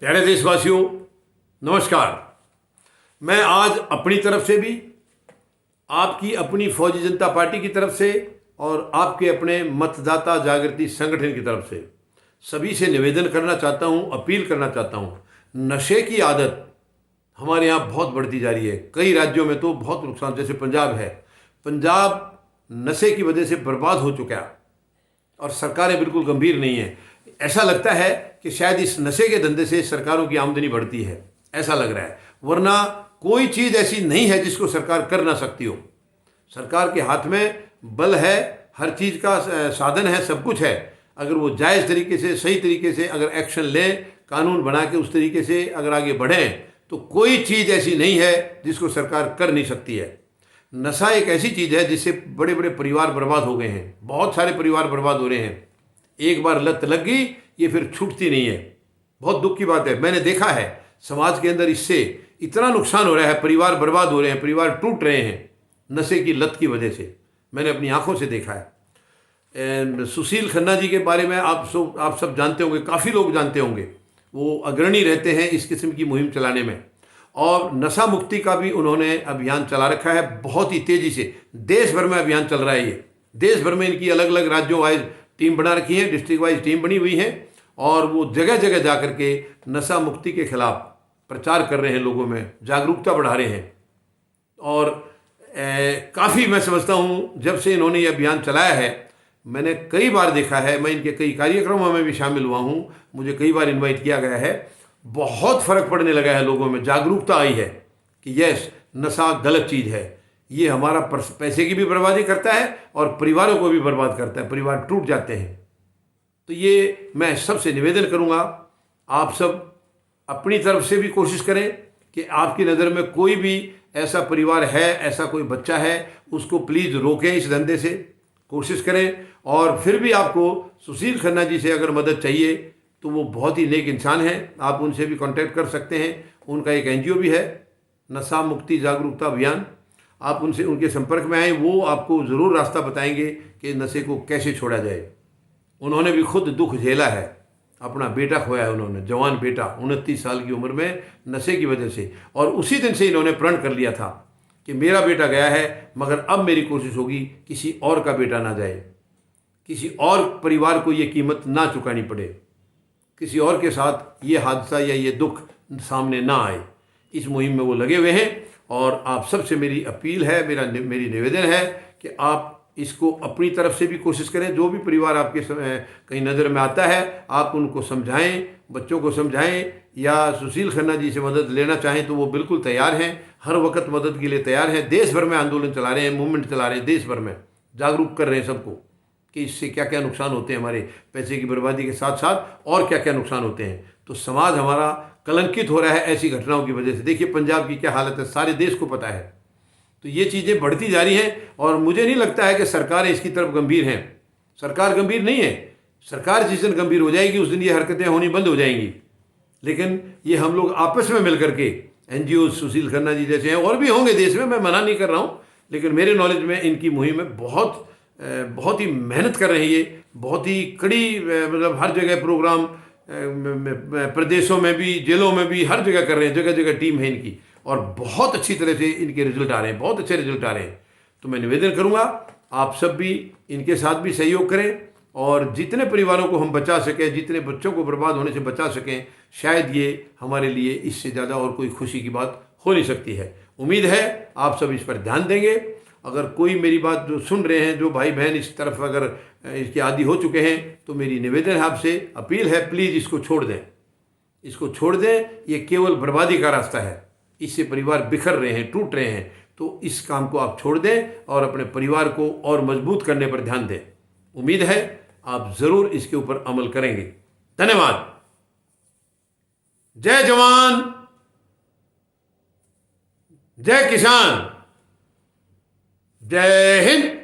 प्यारे देशवासियों, नमस्कार। मैं आज अपनी तरफ से भी, आपकी अपनी फौजी जनता पार्टी की तरफ से और आपके अपने मतदाता जागृति संगठन की तरफ से सभी से निवेदन करना चाहता हूं, अपील करना चाहता हूं। नशे की आदत हमारे यहाँ बहुत बढ़ती जा रही है। कई राज्यों में तो बहुत नुकसान, जैसे पंजाब है। पंजाब नशे की वजह से बर्बाद हो चुका है और सरकारें बिल्कुल गंभीर नहीं है। ऐसा लगता है कि शायद इस नशे के धंधे से सरकारों की आमदनी बढ़ती है, ऐसा लग रहा है। वरना कोई चीज़ ऐसी नहीं है जिसको सरकार कर ना सकती हो। सरकार के हाथ में बल है, हर चीज़ का साधन है, सब कुछ है। अगर वो जायज़ तरीके से, सही तरीके से अगर एक्शन लें, कानून बना के उस तरीके से अगर आगे बढ़ें, तो कोई चीज़ ऐसी नहीं है जिसको सरकार कर नहीं सकती है। नशा एक ऐसी चीज़ है जिससे बड़े बड़े परिवार बर्बाद हो गए हैं, बहुत सारे परिवार बर्बाद हो रहे हैं। एक बार लत लग गई, ये फिर छूटती नहीं है। बहुत दुख की बात है। मैंने देखा है समाज के अंदर इससे इतना नुकसान हो रहा है, परिवार बर्बाद हो रहे हैं, परिवार टूट रहे हैं नशे की लत की वजह से। मैंने अपनी आंखों से देखा है। सुशील खन्ना जी के बारे में आप सब जानते होंगे, काफ़ी लोग जानते होंगे। वो अग्रणी रहते हैं इस किस्म की मुहिम चलाने में, और नशा मुक्ति का भी उन्होंने अभियान चला रखा है बहुत ही तेज़ी से। देश भर में अभियान चल रहा है ये। देश भर में इनकी अलग अलग राज्यों वाइज टीम बना रखी है, डिस्ट्रिक्ट वाइज टीम बनी हुई है, और वो जगह जगह जा कर के नशा मुक्ति के खिलाफ प्रचार कर रहे हैं, लोगों में जागरूकता बढ़ा रहे हैं। और काफ़ी मैं समझता हूँ जब से इन्होंने ये अभियान चलाया है, मैंने कई बार देखा है, मैं इनके कई कार्यक्रमों में भी शामिल हुआ हूँ, मुझे कई बार इन्वाइट किया गया है। बहुत फ़र्क पड़ने लगा है, लोगों में जागरूकता आई है कि यस, नशा गलत चीज़ है। ये हमारा पैसे की भी बर्बादी करता है और परिवारों को भी बर्बाद करता है, परिवार टूट जाते हैं। तो ये मैं सबसे निवेदन करूँगा, आप सब अपनी तरफ से भी कोशिश करें कि आपकी नज़र में कोई भी ऐसा परिवार है, ऐसा कोई बच्चा है, उसको प्लीज़ रोकें इस धंधे से, कोशिश करें। और फिर भी आपको सुशील खन्ना जी से अगर मदद चाहिए तो वो बहुत ही नेक इंसान हैं, आप उनसे भी कांटेक्ट कर सकते हैं। उनका एक एनजीओ भी है, नशा मुक्ति जागरूकता अभियान। आप उनसे, उनके संपर्क में आए, वो आपको ज़रूर रास्ता बताएंगे कि नशे को कैसे छोड़ा जाए। उन्होंने भी खुद दुख झेला है, अपना बेटा खोया है उन्होंने, जवान बेटा 29 साल की उम्र में नशे की वजह से। और उसी दिन से इन्होंने प्रण कर लिया था कि मेरा बेटा गया है, मगर अब मेरी कोशिश होगी किसी और का बेटा ना जाए, किसी और परिवार को ये कीमत ना चुकानी पड़े, किसी और के साथ ये हादसा या ये दुख सामने ना आए। इस मुहिम में वो लगे हुए हैं। और आप सबसे मेरी अपील है, मेरी निवेदन है कि आप इसको अपनी तरफ से भी कोशिश करें। जो भी परिवार आपके कहीं नज़र में आता है, आप उनको समझाएं, बच्चों को समझाएं, या सुशील खन्ना जी से मदद लेना चाहें तो वो बिल्कुल तैयार हैं, हर वक्त मदद के लिए तैयार हैं। देश भर में आंदोलन चला रहे हैं, मूवमेंट चला रहे हैं, देश भर में जागरूक कर रहे हैं सबको कि इससे क्या क्या नुकसान होते हैं, हमारे पैसे की बर्बादी के साथ साथ और क्या क्या नुकसान होते हैं। तो समाज हमारा कलंकित हो रहा है ऐसी घटनाओं की वजह से। देखिए पंजाब की क्या हालत है, सारे देश को पता है। तो ये चीज़ें बढ़ती जा रही हैं और मुझे नहीं लगता है कि सरकारें इसकी तरफ गंभीर हैं। सरकार गंभीर नहीं है। सरकार जिस दिन गंभीर हो जाएगी उस दिन ये हरकतें होनी बंद हो जाएंगी। लेकिन ये हम लोग आपस में मिल करके, एनजीओ सुशील खन्ना जी जैसे हैं, और भी होंगे देश में, मैं मना नहीं कर रहा हूँ, लेकिन मेरे नॉलेज में इनकी मुहिम में बहुत ही मेहनत कर रहे हैं ये, बहुत ही कड़ी, मतलब हर जगह प्रोग्राम, प्रदेशों में भी, जेलों में भी, हर जगह कर रहे हैं, जगह जगह टीम है इनकी, और बहुत अच्छी तरह से इनके रिजल्ट आ रहे हैं, बहुत अच्छे रिजल्ट आ रहे हैं। तो मैं निवेदन करूंगा आप सब भी इनके साथ भी सहयोग करें, और जितने परिवारों को हम बचा सकें, जितने बच्चों को बर्बाद होने से बचा सकें, शायद ये हमारे लिए इससे ज़्यादा और कोई खुशी की बात हो नहीं सकती है। उम्मीद है आप सब इस पर ध्यान देंगे। अगर कोई मेरी बात जो सुन रहे हैं, जो भाई बहन इस तरफ अगर इसके आदी हो चुके हैं, तो मेरी निवेदन है आपसे, अपील है, प्लीज़ इसको छोड़ दें, इसको छोड़ दें। ये केवल बर्बादी का रास्ता है, इससे परिवार बिखर रहे हैं, टूट रहे हैं। तो इस काम को आप छोड़ दें और अपने परिवार को और मजबूत करने पर ध्यान दें। उम्मीद है आप ज़रूर इसके ऊपर अमल करेंगे। धन्यवाद। जय जवान, जय किसान, जय हिंद।